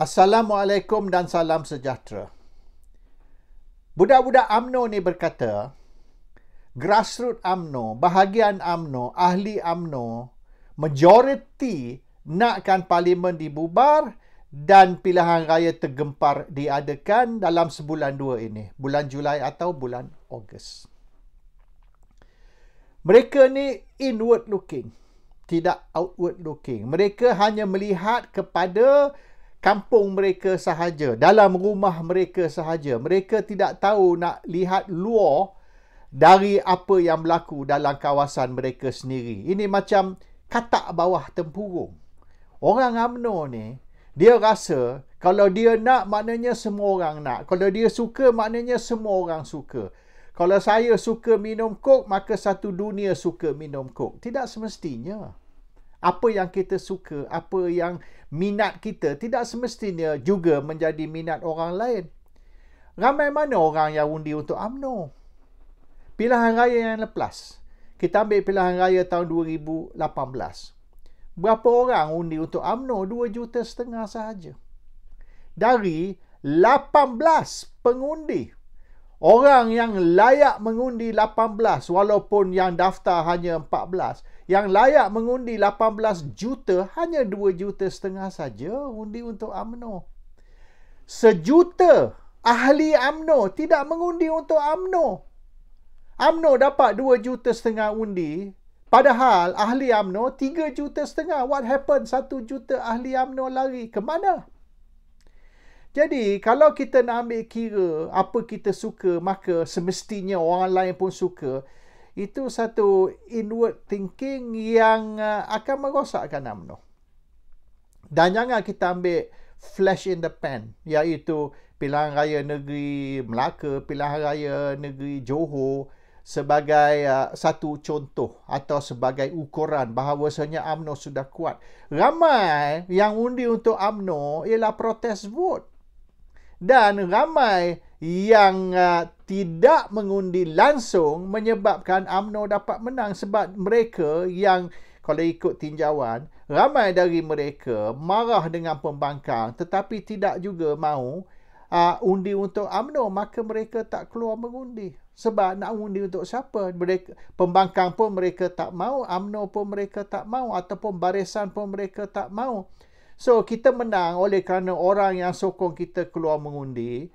Assalamualaikum dan salam sejahtera. Budak-budak UMNO ni berkata, grassroots UMNO, bahagian UMNO, ahli UMNO, majoriti nakkan parlimen dibubar dan pilihan raya tergempar diadakan dalam sebulan dua ini, bulan Julai atau bulan Ogos. Mereka ni inward looking, tidak outward looking. Mereka hanya melihat kepada kampung mereka sahaja, dalam rumah mereka sahaja. Mereka tidak tahu nak lihat luar dari apa yang berlaku dalam kawasan mereka sendiri. Ini macam katak bawah tempurung. Orang UMNO ni, dia rasa kalau dia nak, maknanya semua orang nak. Kalau dia suka, maknanya semua orang suka. Kalau saya suka minum kok, maka satu dunia suka minum kok. Tidak semestinya. Apa yang kita suka, apa yang minat kita, tidak semestinya juga menjadi minat orang lain. Ramai mana orang yang undi untuk UMNO? Pilihan raya yang lepas, kita ambil pilihan raya tahun 2018. Berapa orang undi untuk UMNO? 2,5 juta sahaja. Dari 18 pengundi. Orang yang layak mengundi 18, walaupun yang daftar hanya 14. Yang layak mengundi 18 juta, hanya 2,5 juta saja undi untuk UMNO. 1 juta ahli UMNO tidak mengundi untuk UMNO. UMNO dapat 2,5 juta undi, padahal ahli UMNO 3,5 juta. What happened? 1 juta ahli UMNO lari ke mana? Jadi, kalau kita nak ambil kira apa kita suka, maka semestinya orang lain pun suka. Itu satu inward thinking yang akan merosakkan UMNO. Dan jangan kita ambil flash in the pan, iaitu pilihan raya negeri Melaka, pilihan raya negeri Johor sebagai satu contoh atau sebagai ukuran bahawasanya UMNO sudah kuat. Ramai yang undi untuk UMNO ialah protest vote. Dan ramai yang tidak mengundi langsung menyebabkan UMNO dapat menang, sebab mereka yang, kalau ikut tinjauan, ramai dari mereka marah dengan pembangkang tetapi tidak juga mahu undi untuk UMNO, maka mereka tak keluar mengundi. Sebab nak undi untuk siapa? Pembangkang pun mereka tak mahu, UMNO pun mereka tak mahu, ataupun barisan pun mereka tak mahu. So, kita menang oleh kerana orang yang sokong kita keluar mengundi.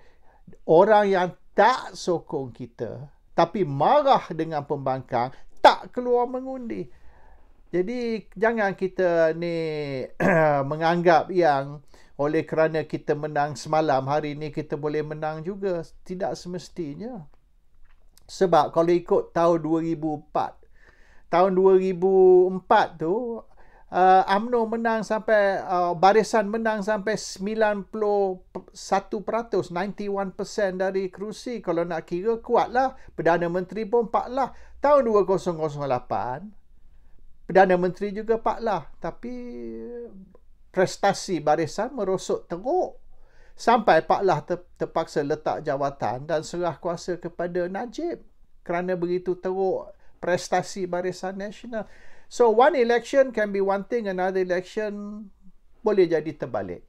Orang yang tak sokong kita, tapi marah dengan pembangkang, tak keluar mengundi. Jadi, jangan kita ni menganggap yang oleh kerana kita menang semalam, hari ni kita boleh menang juga. Tidak semestinya. Sebab kalau ikut tahun 2004, tahun 2004 tu, UMNO menang sampai, barisan menang sampai 91%, 91% dari kerusi. Kalau nak kira, kuatlah. Perdana Menteri pun 4 lah. Tahun 2008, Perdana Menteri juga 4 lah. Tapi prestasi barisan merosot teruk. Sampai 4 lah terpaksa letak jawatan dan serah kuasa kepada Najib. Kerana begitu teruk prestasi Barisan Nasional. So, one election can be one thing, another election boleh jadi terbalik.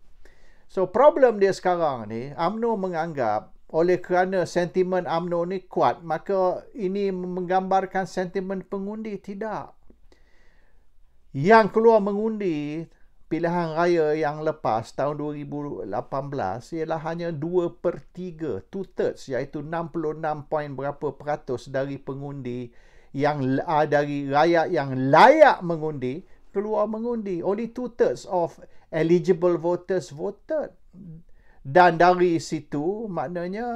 So, problem dia sekarang ni, UMNO menganggap oleh kerana sentimen UMNO ni kuat, maka ini menggambarkan sentimen pengundi. Tidak. Yang keluar mengundi pilihan raya yang lepas, tahun 2018, ialah hanya 2/3, 2/3, iaitu 66 point berapa peratus dari pengundi yang dari rakyat yang layak mengundi keluar mengundi. Only 2/3 of eligible voters voted. Dan dari situ maknanya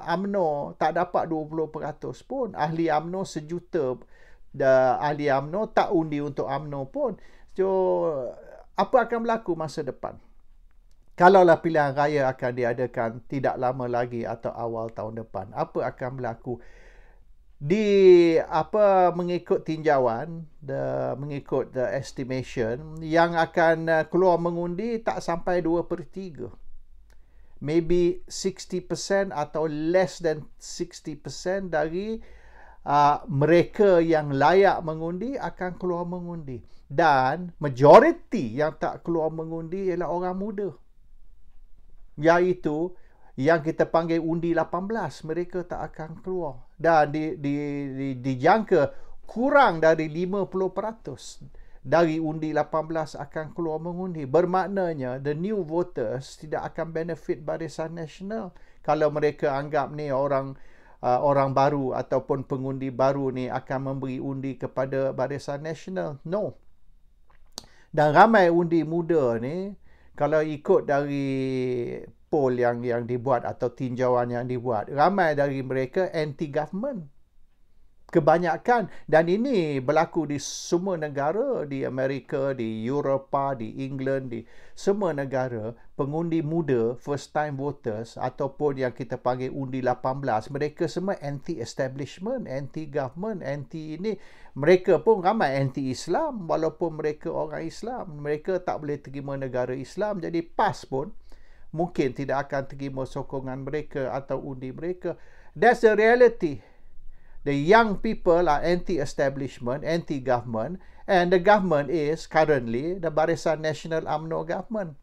UMNO tak dapat 20% pun. Ahli UMNO 1 juta ahli UMNO tak undi untuk UMNO pun. So, apa akan berlaku masa depan? Kalaulah pilihan raya akan diadakan tidak lama lagi atau awal tahun depan, apa akan berlaku? Mengikut tinjauan, mengikut the estimation, yang akan keluar mengundi tak sampai 2/3. Maybe 60% atau less than 60% dari mereka yang layak mengundi akan keluar mengundi. Dan majoriti yang tak keluar mengundi ialah orang muda. iaitu yang kita panggil undi 18, mereka tak akan keluar. Dan dijangka kurang dari 50% dari undi 18 akan keluar mengundi. Bermaknanya the new voters tidak akan benefit Barisan Nasional kalau mereka anggap ni orang baru ataupun pengundi baru ni akan memberi undi kepada Barisan Nasional. No. Dan ramai undi muda ni, kalau ikut dari poll yang dibuat atau tinjauan yang dibuat, ramai dari mereka anti-government. Kebanyakan. Dan ini berlaku di semua negara, di Amerika, di Eropah, di England, di semua negara. Pengundi muda, first time voters ataupun yang kita panggil undi 18, mereka semua anti-establishment, anti-government, anti ini. Mereka pun ramai anti-Islam walaupun mereka orang Islam. Mereka tak boleh terima negara Islam. Jadi PAS pun mungkin tidak akan terima sokongan mereka atau undi mereka. That's the reality. The young people are anti-establishment, anti-government, and the government is currently the Barisan Nasional UMNO government.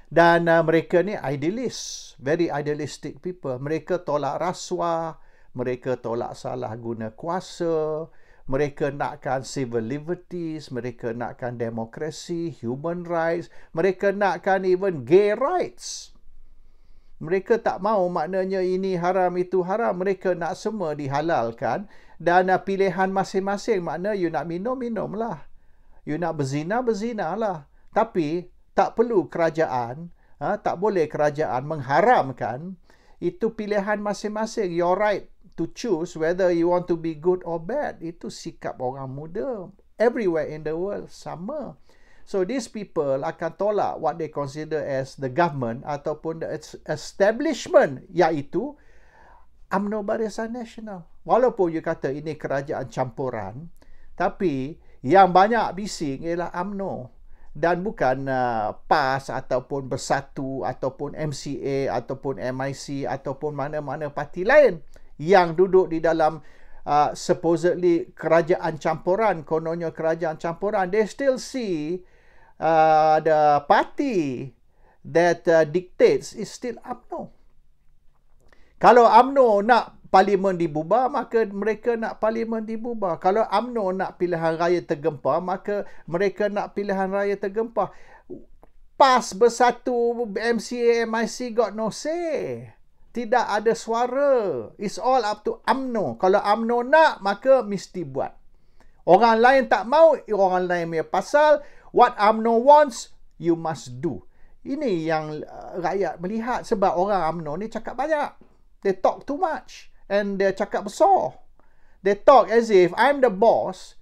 Dan mereka ni idealist, very idealistic people. Mereka tolak rasuah, mereka tolak salah guna kuasa, mereka nakkan civil liberties, mereka nakkan demokrasi, human rights, mereka nakkan even gay rights. Mereka tak mau, maknanya ini haram, itu haram. Mereka nak semua dihalalkan. Dan pilihan masing-masing, makna you nak minum, minumlah. You nak berzina, berzinalah. Tapi tak perlu kerajaan, tak boleh kerajaan mengharamkan. Itu pilihan masing-masing. Your right to choose whether you want to be good or bad. Itu sikap orang muda. Everywhere in the world sama. So these people akan tolak what they consider as the government ataupun the establishment, iaitu UMNO Barisan Nasional. Walaupun you kata ini kerajaan campuran, tapi yang banyak bising ialah UMNO dan bukan PAS ataupun Bersatu ataupun MCA ataupun MIC ataupun mana-mana parti lain yang duduk di dalam supposedly kerajaan campuran, kononnya kerajaan campuran. They still see the party that dictates is still UMNO. Kalau UMNO nak parlimen dibubar, maka mereka nak parlimen dibubar. Kalau UMNO nak pilihan raya tergempar, maka mereka nak pilihan raya tergempar. PAS, Bersatu, MCA, MIC got no say. Tidak ada suara. It's all up to UMNO. Kalau UMNO nak, maka mesti buat. Orang lain tak mau, orang lain punya pasal. What UMNO wants, you must do. Ini yang rakyat melihat sebab orang UMNO ni cakap banyak. They talk too much. And dia cakap besar. They talk as if I'm the boss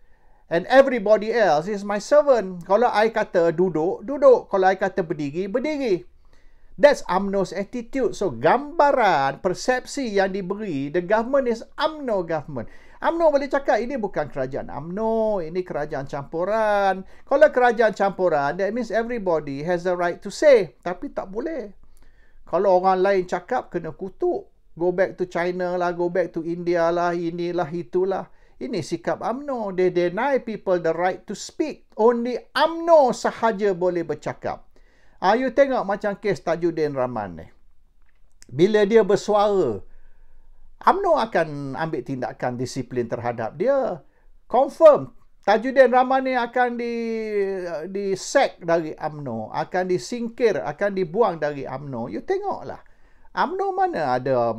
and everybody else is my servant. Kalau I kata duduk, duduk. Kalau I kata berdiri, berdiri. That's UMNO's attitude. So gambaran, persepsi yang diberi, the government is UMNO government. UMNO boleh cakap ini bukan kerajaan UMNO, ini kerajaan campuran. Kalau kerajaan campuran, that means everybody has the right to say. Tapi tak boleh. Kalau orang lain cakap, kena kutuk. Go back to China lah, go back to India lah, inilah, itulah. Ini sikap UMNO. They deny people the right to speak. Only UMNO sahaja boleh bercakap. You tengok macam kes Tajudin Rahman ni. Bila dia bersuara, UMNO akan ambil tindakan disiplin terhadap dia. Confirm. Tajudin Rahman ni akan di-sack dari UMNO. Akan disingkir, akan dibuang dari UMNO. You tengoklah. UMNO mana ada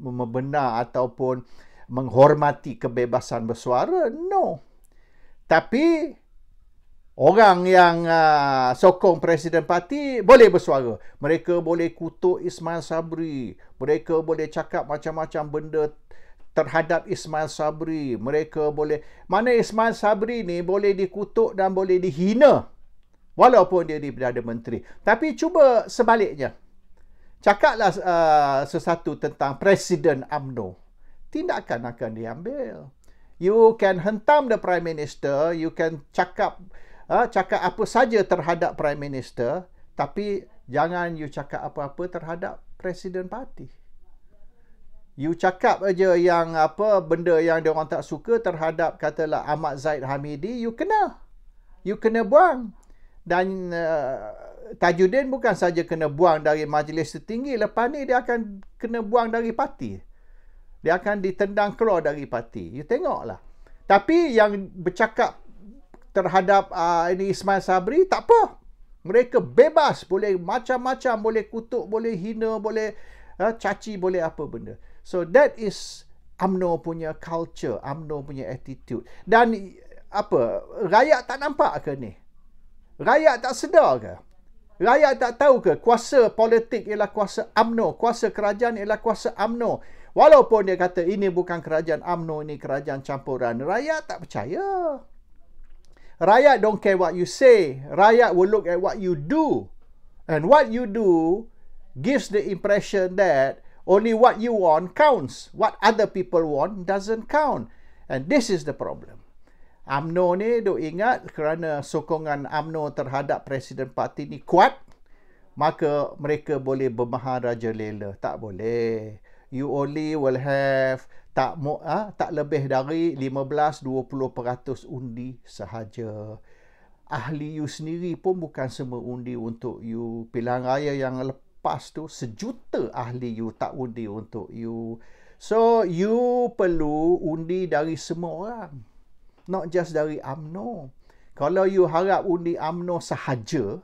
membenar ataupun menghormati kebebasan bersuara? No. Tapi orang yang sokong Presiden Parti boleh bersuara. Mereka boleh kutuk Ismail Sabri. Mereka boleh cakap macam-macam benda terhadap Ismail Sabri. Mereka boleh... Mana Ismail Sabri ni boleh dikutuk dan boleh dihina. Walaupun dia di Perdana Menteri. Tapi cuba sebaliknya. Cakaplah sesuatu tentang Presiden UMNO. Tindakan akan diambil. You can hentam the Prime Minister. You can cakap apa saja terhadap Prime Minister, tapi jangan you cakap apa-apa terhadap Presiden Parti. You cakap aja yang benda yang dia orang tak suka terhadap katalah Ahmad Zaid Hamidi, you kena buang. Dan Tajudin bukan saja kena buang dari majlis tertinggi, lepas ni dia akan kena buang dari parti. Dia akan ditendang keluar dari parti. You tengoklah. Tapi yang bercakap terhadap ini Ismail Sabri, tak apa. Mereka bebas, boleh macam-macam, boleh kutuk, boleh hina, boleh caci, boleh apa benda. So that is UMNO punya culture, UMNO punya attitude. Dan apa, rakyat tak nampak ke ni? Rakyat tak sedar ke? Rakyat tak tahu ke kuasa politik ialah kuasa UMNO, kuasa kerajaan ialah kuasa UMNO. Walaupun dia kata ini bukan kerajaan UMNO, ini kerajaan campuran. Rakyat tak percaya. Rakyat don't care what you say. Rakyat will look at what you do. And what you do gives the impression that only what you want counts. What other people want doesn't count. And this is the problem. UMNO ni duk ingat kerana sokongan UMNO terhadap Presiden Parti ni kuat, maka mereka boleh bermaharaja lela. Tak boleh. You only will have tak lebih dari 15-20% undi sahaja. Ahli you sendiri pun bukan semua undi untuk you. Pilihan raya yang lepas tu 1 juta ahli you tak undi untuk you. So you perlu undi dari semua orang. Not just dari UMNO. Kalau you harap undi UMNO sahaja,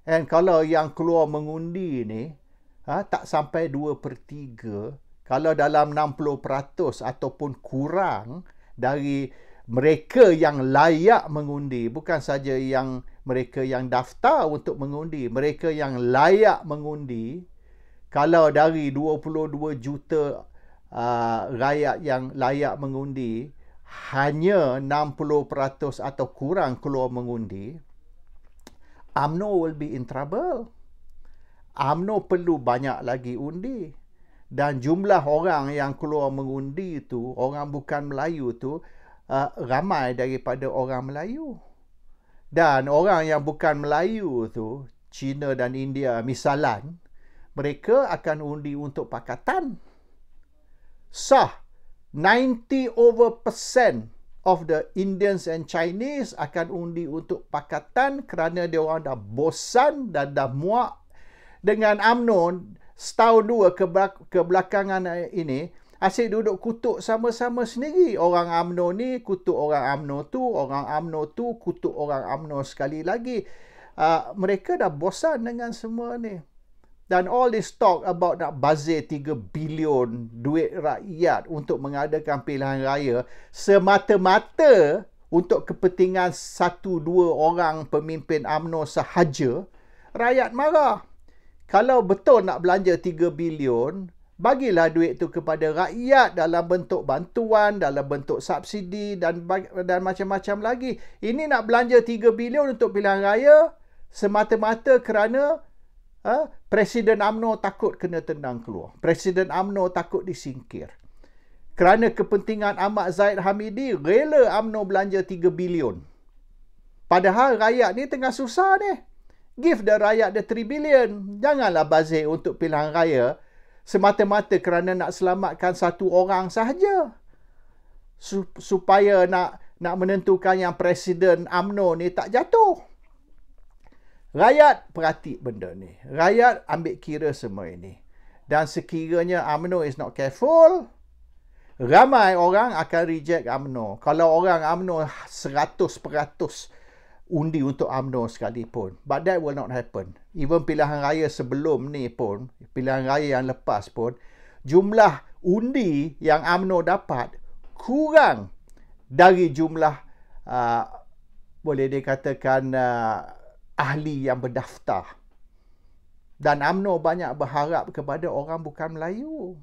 and kalau yang keluar mengundi ni tak sampai 2/3, kalau dalam 60% ataupun kurang dari mereka yang layak mengundi, bukan saja yang mereka yang daftar untuk mengundi, mereka yang layak mengundi, kalau dari 22 juta rakyat yang layak mengundi, hanya 60% atau kurang keluar mengundi, UMNO will be in trouble. UMNO perlu banyak lagi undi. Dan jumlah orang yang keluar mengundi itu, orang bukan Melayu tu, ramai daripada orang Melayu. Dan orang yang bukan Melayu tu, China dan India misalan, mereka akan undi untuk pakatan. Sah. 90% of the Indians and Chinese akan undi untuk pakatan kerana dia orang dah bosan dan dah muak dengan UMNO. Setahun dua kebelakangan ini asyik duduk kutuk sama-sama sendiri. Orang UMNO ni kutuk orang UMNO tu, orang UMNO tu kutuk orang UMNO sekali lagi. Mereka dah bosan dengan semua ni. Dan all this talk about nak bazir 3 bilion duit rakyat untuk mengadakan pilihan raya semata-mata untuk kepentingan 1-2 orang pemimpin UMNO sahaja, rakyat marah. Kalau betul nak belanja 3 bilion, bagilah duit tu kepada rakyat dalam bentuk bantuan, dalam bentuk subsidi dan macam-macam lagi. Ini nak belanja 3 bilion untuk pilihan raya semata-mata kerana Presiden UMNO takut kena tendang keluar. Presiden UMNO takut disingkir. Kerana kepentingan Ahmad Zahid Hamidi, rela UMNO belanja 3 bilion. Padahal rakyat ni tengah susah ni. Give the rakyat the 3 bilion. Janganlah bazir untuk pilihan raya semata-mata kerana nak selamatkan satu orang sahaja. Supaya nak menentukan yang Presiden UMNO ni tak jatuh. Rakyat perhati benda ni. Rakyat ambil kira semua ini. Dan sekiranya UMNO is not careful, ramai orang akan reject UMNO. Kalau orang UMNO 100% undi untuk UMNO sekalipun. But that will not happen. Even pilihan raya sebelum ni pun, pilihan raya yang lepas pun, jumlah undi yang UMNO dapat kurang dari jumlah boleh dikatakan ahli yang berdaftar. Dan UMNO banyak berharap kepada orang bukan Melayu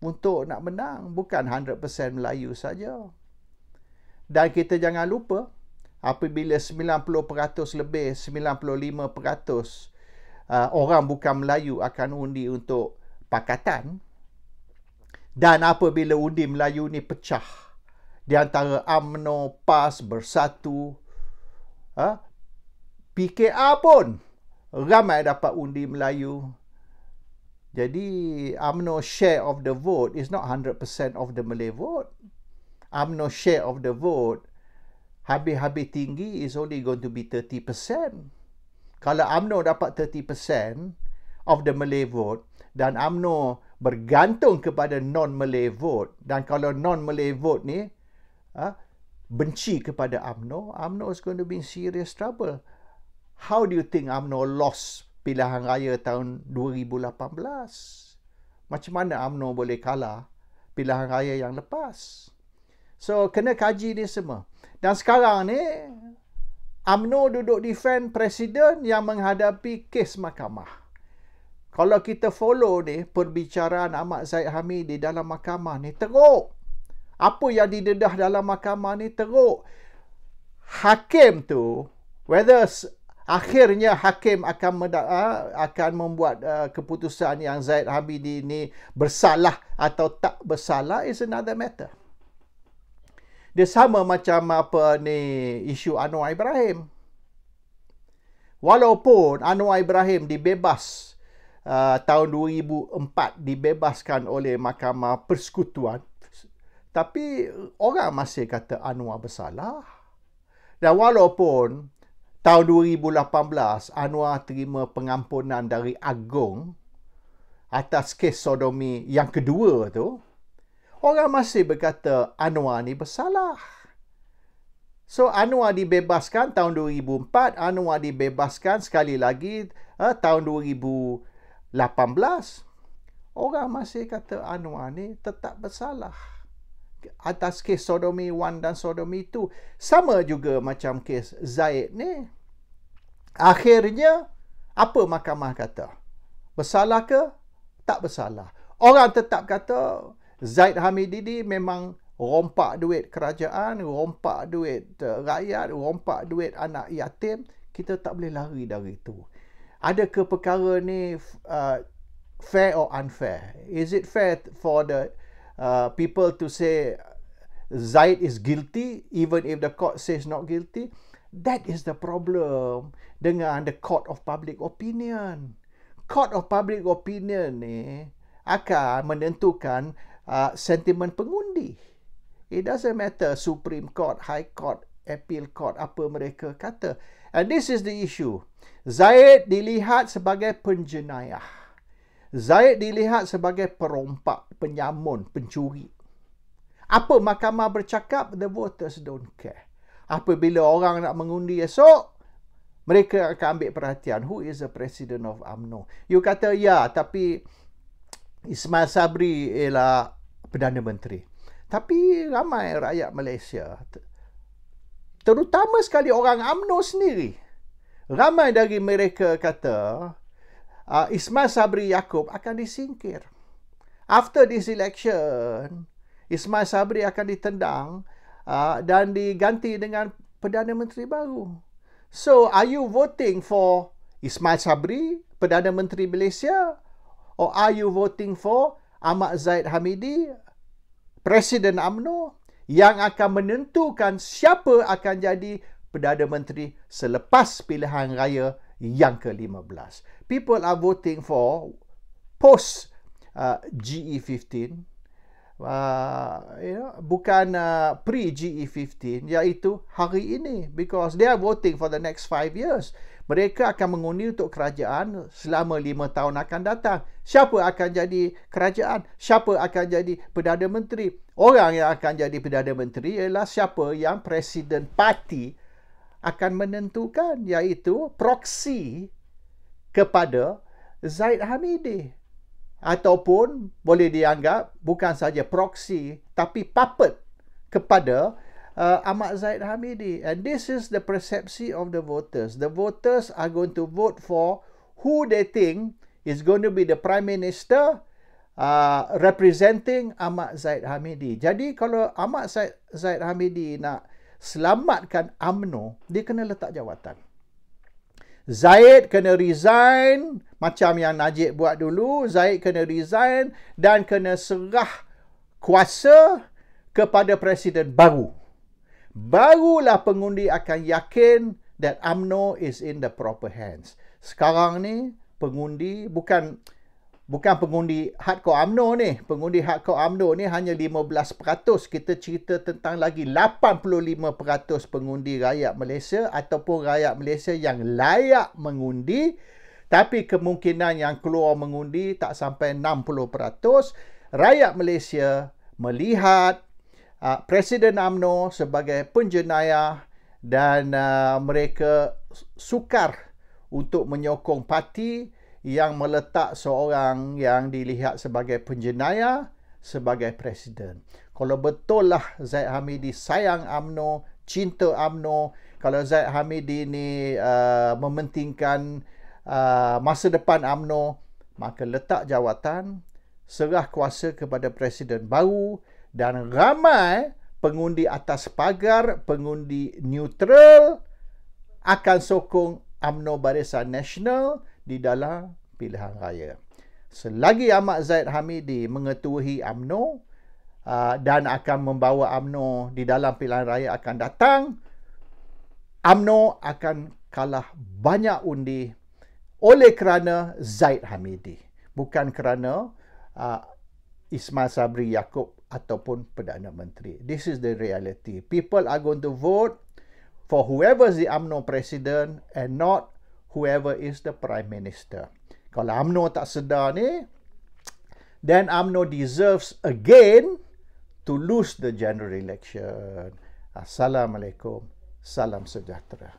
untuk nak menang. Bukan 100% Melayu saja. Dan kita jangan lupa, apabila 90% lebih, 95% orang bukan Melayu akan undi untuk pakatan, dan apabila undi Melayu ni pecah di antara UMNO, PAS, Bersatu, PKR pun ramai dapat undi Melayu. Jadi UMNO share of the vote is not 100% of the Malay vote. UMNO share of the vote habis-habis tinggi is only going to be 30%. Kalau UMNO dapat 30% of the Malay vote dan UMNO bergantung kepada non-Malay vote, dan kalau non-Malay vote ni benci kepada UMNO, UMNO is going to be in serious trouble. How do you think UMNO lost pilihan raya tahun 2018? Macam mana UMNO boleh kalah pilihan raya yang lepas? So, kena kaji ni semua. Dan sekarang ni, UMNO duduk defend presiden yang menghadapi kes mahkamah. Kalau kita follow ni, perbicaraan Ahmad Zahid Hamidi dalam mahkamah ni, teruk. Apa yang didedah dalam mahkamah ni, teruk. Hakim tu, whether akhirnya hakim akan membuat keputusan yang Zahid Hamidi ni bersalah atau tak bersalah is another matter. Dia sama macam isu Anwar Ibrahim. Walaupun Anwar Ibrahim dibebas tahun 2004, dibebaskan oleh Mahkamah Persekutuan, tapi orang masih kata Anwar bersalah. Dan walaupun tahun 2018 Anwar terima pengampunan dari Agong atas kes sodomi yang kedua tu, orang masih berkata Anwar ni bersalah. So, Anwar dibebaskan tahun 2004, Anwar dibebaskan sekali lagi tahun 2018. Orang masih kata Anwar ni tetap bersalah atas kes sodomi 1 dan sodomi 2. Sama juga macam kes Zahid ni. Akhirnya, apa mahkamah kata? Bersalah ke? Tak bersalah. Orang tetap kata Zahid Hamidi ni memang rompak duit kerajaan, rompak duit rakyat, rompak duit anak yatim. Kita tak boleh lari dari itu. Adakah perkara ni fair or unfair? Is it fair for the people to say Zahid is guilty even if the court says not guilty? That is the problem dengan the court of public opinion. Court of public opinion ni akan menentukan sentimen pengundi. It doesn't matter Supreme Court, High Court, Appeal Court, apa mereka kata. And this is the issue. Zahid dilihat sebagai penjenayah. Zahid dilihat sebagai perompak, penyamun, pencuri. Apa mahkamah bercakap? The voters don't care. Apabila orang nak mengundi esok, mereka akan ambil perhatian. Who is the president of UMNO? You kata, ya, tapi Ismail Sabri ialah Perdana Menteri. Tapi ramai rakyat Malaysia, terutama sekali orang UMNO sendiri, ramai dari mereka kata Ismail Sabri Yaakob akan disingkir. After this election, Ismail Sabri akan ditendang dan diganti dengan Perdana Menteri baru. So, are you voting for Ismail Sabri, Perdana Menteri Malaysia, or are you voting for Ahmad Zahid Hamidi, Presiden UMNO, yang akan menentukan siapa akan jadi Perdana Menteri selepas pilihan raya yang ke-15? People are voting for post GE15, bukan pre-GE15, iaitu hari ini, because they are voting for the next 5 years. Mereka akan mengundi untuk kerajaan selama 5 tahun akan datang. Siapa akan jadi kerajaan? Siapa akan jadi Perdana Menteri? Orang yang akan jadi Perdana Menteri ialah siapa yang Presiden Parti akan menentukan, iaitu proksi kepada Zahid Hamidi. Ataupun boleh dianggap bukan saja proksi, tapi puppet kepada Ahmad Zahid Hamidi. And this is the perception of the voters. The voters are going to vote for who they think is going to be the Prime Minister representing Ahmad Zahid Hamidi. Jadi kalau Ahmad Zahid Hamidi nak selamatkan UMNO, dia kena letak jawatan. Zahid kena resign macam yang Najib buat dulu. Zahid kena resign dan kena serah kuasa kepada presiden baru. Barulah pengundi akan yakin that UMNO is in the proper hands. Sekarang ni pengundi bukan bukan pengundi hardcore UMNO ni. Pengundi hardcore UMNO ni hanya 15%. Kita cerita tentang lagi 85% pengundi rakyat Malaysia ataupun rakyat Malaysia yang layak mengundi. Tapi kemungkinan yang keluar mengundi tak sampai 60%. Rakyat Malaysia melihat Presiden UMNO sebagai penjenayah dan mereka sukar untuk menyokong parti yang meletak seorang yang dilihat sebagai penjenayah sebagai presiden. Kalau betul lah Zaid Hamidi sayang UMNO, cinta UMNO, kalau Zaid Hamidi ni mementingkan masa depan UMNO, maka letak jawatan, serah kuasa kepada presiden baru dan ramai pengundi atas pagar, pengundi neutral akan sokong UMNO Barisan Nasional di dalam pilihan raya. Selagi Ahmad Zaid Hamidi mengetuai UMNO dan akan membawa UMNO di dalam pilihan raya akan datang, UMNO akan kalah banyak undi oleh kerana Zaid Hamidi, bukan kerana Ismail Sabri Yaakob ataupun Perdana Menteri. This is the reality. People are going to vote for whoever is the UMNO president and not whoever is the Prime Minister. Kalau UMNO tak sedar ni, then UMNO deserves again to lose the general election. Assalamualaikum. Salam sejahtera.